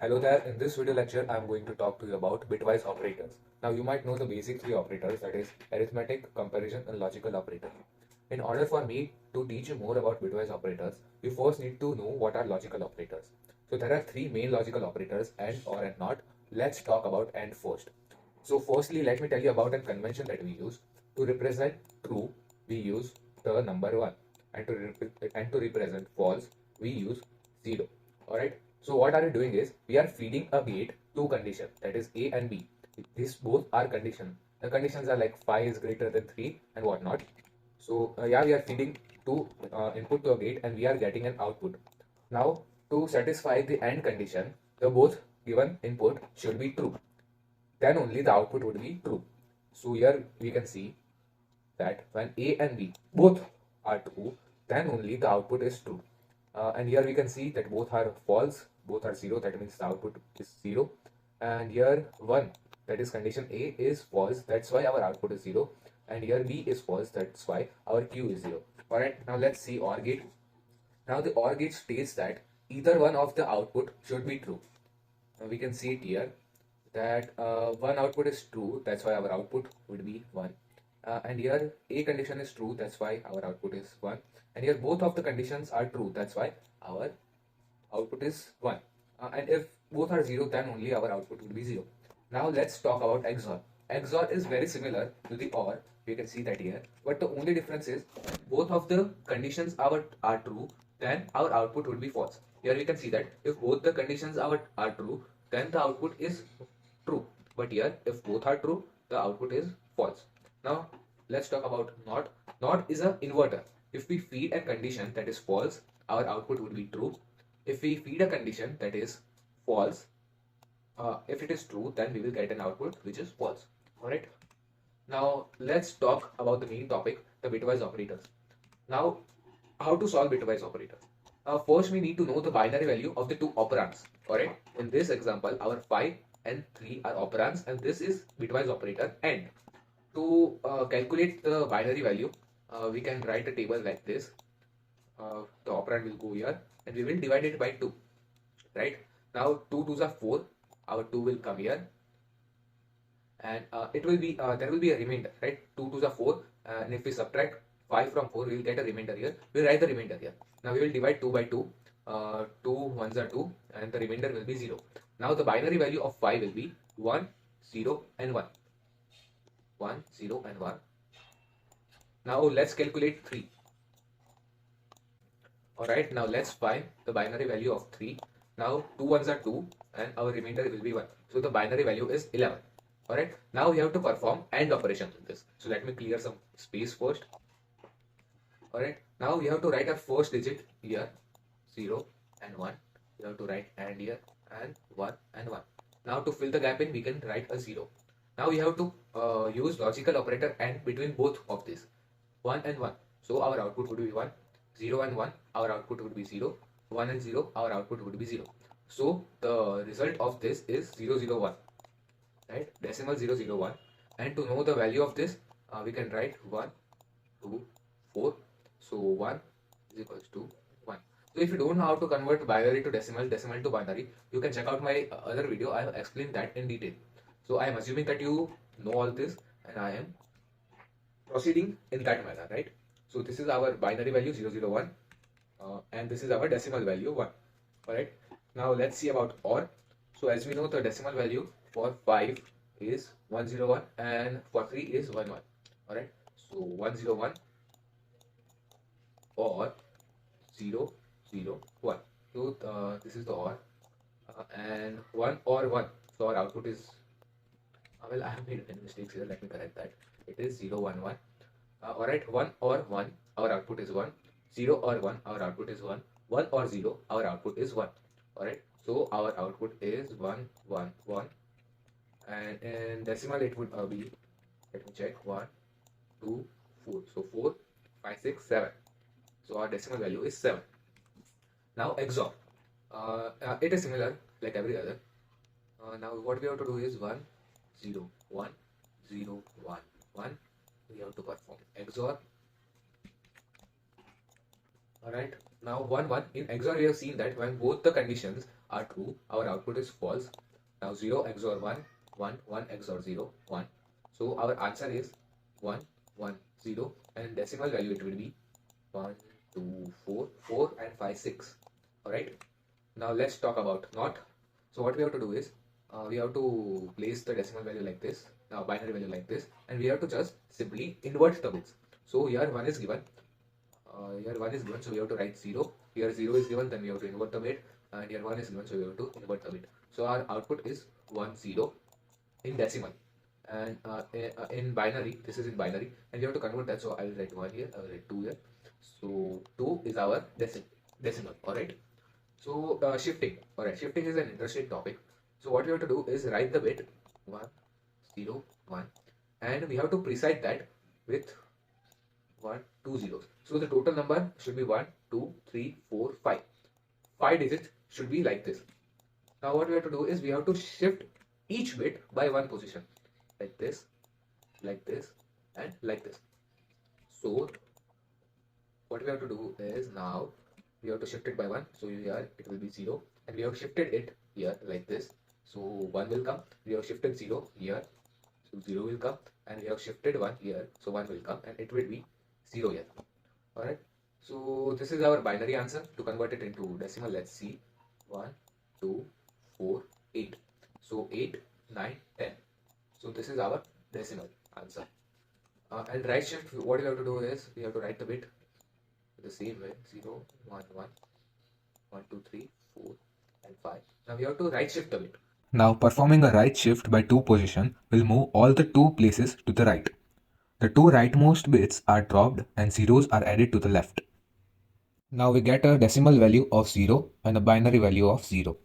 Hello there, in this video lecture I am going to talk to you about bitwise operators. Now you might know the basic three operators, that is arithmetic, comparison and logical operator. In order for me to teach you more about bitwise operators, you first need to know what are logical operators. So there are three main logical operators, AND, OR and NOT. Let's talk about AND first. So firstly let me tell you about a convention that we use. To represent true, we use the number 1, and to represent false, we use 0. Alright. So what are we doing is we are feeding a gate two conditions, that is A and B. These both are conditions. The conditions are like 5 is greater than 3 and whatnot. So yeah, we are feeding two input to a gate and we are getting an output. Now to satisfy the AND condition, the both given input should be true. Then only the output would be true. So here we can see that when A and B both are true, then only the output is true. And here we can see that both are false, both are 0, that means the output is 0. And here 1, that is condition A, is false, that's why our output is 0. And here B is false, that's why our Q is 0. Alright, now let's see OR gate. Now the OR gate states that either one of the output should be true. Now we can see it here that one output is true, that's why our output would be 1. And here A condition is true, that's why our output is 1. And here both of the conditions are true, that's why our output is 1. And if both are 0, then only our output will be 0. Now let's talk about XOR. XOR is very similar to the OR, you can see that here, but the only difference is both of the conditions are true, then our output would be false. Here we can see that if both the conditions are true, then the output is true. But here, if both are true, the output is false. Now, let's talk about NOT. NOT is an inverter. If we feed a condition that is false, our output would be true. If we feed a condition that is false, if it is true, then we will get an output which is false. Alright. Now, let's talk about the main topic, the bitwise operators. Now, how to solve bitwise operators? First, we need to know the binary value of the two operands. Alright. In this example, our 5 and 3 are operands, and this is bitwise operator AND. To calculate the binary value, we can write a table like this. The operand will go here and we will divide it by 2. Right. Now 2 2s are 4. Our 2 will come here. And it will be there will be a remainder, right? 2 2s are 4. And if we subtract 5 from 4, we will get a remainder here. We'll write the remainder here. Now we will divide 2 by 2. 2 1s are 2 and the remainder will be 0. Now the binary value of 5 will be 1, 0 and 1. 1, 0 and 1. Now let's calculate 3. Alright, now let's find the binary value of 3. Now 2 1s are 2 and our remainder will be 1. So the binary value is 11. Alright, now we have to perform AND operations with this. So let me clear some space first. Alright, now we have to write our first digit here, 0 and 1. We have to write AND here and 1 and 1. Now to fill the gap in, we can write a 0. Now we have to use logical operator AND between both of these, 1 and 1. So our output would be 1, 0 and 1, our output would be 0, 1 and 0, our output would be 0. So the result of this is 001, right? Decimal 001. And to know the value of this, we can write 1, 2, 4. So 1 is equals to 1. So if you don't know how to convert binary to decimal, decimal to binary, you can check out my other video. I have explained that in detail. So I am assuming that you know all this and I am proceeding in that manner, right? So this is our binary value 001 and this is our decimal value 1. Alright. Now let's see about OR. So as we know, the decimal value for 5 is 101 and for 3 is 11. Alright. So 101 or 001. So this is the OR and 1 or 1. So our output is well, I have made many mistakes here. Let me correct that. It is 011. Alright, 1 or 1, our output is 1. 0 or 1, our output is 1. 1 or 0, our output is 1. Alright, so our output is 1, 1, 1. And in decimal, it would be, let me check, 1, 2, 4. So 4, 5, 6, 7. So our decimal value is 7. Now XOR. It is similar like every other. Now what we have to do is 1, 0, 1, 0, 1, 1. We have to perform XOR. Alright, now 1 1. In XOR we have seen that when both the conditions are true, our output is false. Now 0 XOR 1, 1, 1 XOR 0, 1. So our answer is 1, 1, 0, and in decimal value it will be 1, 2, 4, 4 and 5, 6. Alright. Now let's talk about not. So what we have to do is we have to place the decimal value like this, now binary value like this, and we have to just simply invert the bits. So here 1 is given, so we have to write 0. Here 0 is given, then we have to invert the bit, and here 1 is given, so we have to invert the bit. So our output is 1, 0 in decimal, and in binary, this is in binary, and we have to convert that. So I will write 1 here, I will write 2 here. So 2 is our decimal. Alright. So shifting. Alright, shifting is an interesting topic. So what we have to do is write the bit 1, 0, 1, and we have to precise that with 1, 2 zeros. So the total number should be 1, 2, 3, 4, 5. 5 digits should be like this. Now what we have to do is we have to shift each bit by one position, like this, and like this. So what we have to do is now we have to shift it by 1. So here it will be 0, and we have shifted it here like this. So 1 will come. We have shifted 0 here, so 0 will come, and we have shifted 1 here, so 1 will come, and it will be 0 here. Alright. So this is our binary answer. To convert it into decimal, let's see. 1, 2, 4, 8. So 8, 9, 10. So this is our decimal answer. And right shift, what we have to do is we have to write the bit the same way, 0, 1, 1, 1, 2, 3, 4, and 5. Now we have to right shift the bit. Now performing a right shift by 2 position will move all the 2 places to the right. The 2 rightmost bits are dropped and zeros are added to the left. Now we get a decimal value of 0 and a binary value of 0.